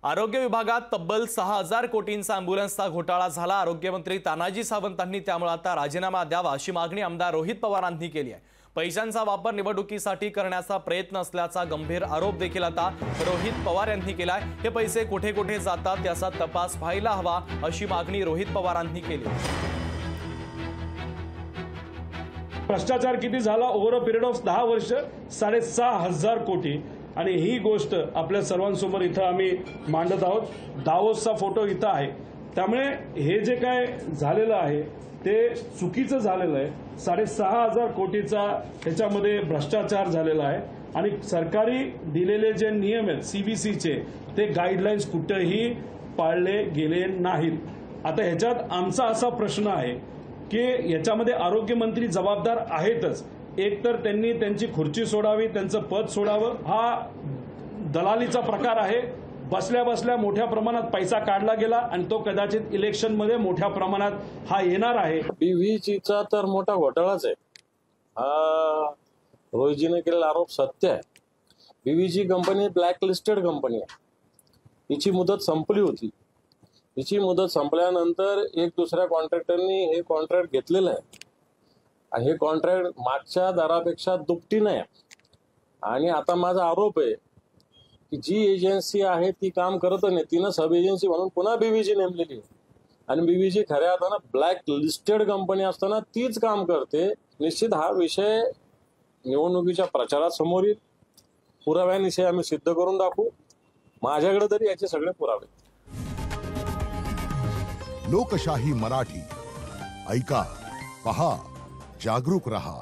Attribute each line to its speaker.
Speaker 1: आरोग्य विभागात तब्बल 6,000 कोटींचा अॅम्ब्युलन्सचा घोटाळा झाला। आरोग्यमंत्री तानाजी सावंतांनी त्यामुळे आता राजीनामा द्यावा अशी मागणी आमदार रोहित पवारांनी केली आहे। पैशांचा वापर निवडणुकीसाठी करण्याचा प्रयत्न असल्याचा गंभीर आरोप देखील आता रोहित पवार यांनी केलाय। हे पैसे कुठे कुठे जातात याचा तपास व्हायला हवा अशी मागणी रोहित पवारांनी केली।
Speaker 2: भ्रष्टाचार किती झाला ओव्हर अ पिरियड ऑफ 10 वर्ष 6,500 कोटी आणि ही गोष्ट आपल्या सर्वांसमोर इथं आम्ही मांडत आहोत। दावोसचा फोटो इथं आहे। त्यामुळे हे जे काय झालेलं आहे ते चुकीचं झालेलं आहे। 6,500 कोटीचा त्याच्यामध्ये भ्रष्टाचार झालेला आहे आणि सरकारी दिलेले जे नियम आहेत सीबीसीचे ते गाईडलाईन्स कुठेही पाळले गेले नाहीत। आता ह्याच्यात आमचा असा प्रश्न आहे की याच्यामध्ये आरोग्यमंत्री जबाबदार आहेतच। एक तर त्यांनी त्यांची खुर्ची सोडावी, त्यांचं पद सोडावं। हा दलालीचा प्रकार आहे। बसल्या बसल्या मोठ्या प्रमाणात पैसा काढला गेला आणि तो कदाचित इलेक्शनमध्ये मोठ्या प्रमाणात हा येणार आहे।
Speaker 3: बीव्हीजीचा तर मोठा घोटाळाच आहे। हा रोहितजीने केलेला आरोप सत्य आहे। BVG company black listed company आहे। तिची मुदत संपली होती। तिची मुदत संपल्यानंतर एक दुसऱ्या कॉन्ट्रॅक्टरनी हे कॉन्ट्रॅक्ट घेतलेलं आहे आणि हे कॉन्ट्रॅक्ट मागच्या दरापेक्षा दुपटीने आहे। आणि आता माझा आरोप आहे की जी एजन्सी आहे ती काम करत नाही, तिनं सब एजन्सी म्हणून पुन्हा बीव्हीजी नेमलेली आहे आणि बीव्हीजी खऱ्या अर्थानं ब्लॅक लिस्टेड कंपनी असताना तीच काम करते। निश्चित हा विषय निवडणुकीच्या प्रचारात समोर येईल। पुराव्यानिशी आम्ही सिद्ध करून दाखवू। माझ्याकडे तरी याचे सगळे पुरावे।
Speaker 4: लोकशाही मराठी ऐका, पहा, जागरूक रहा।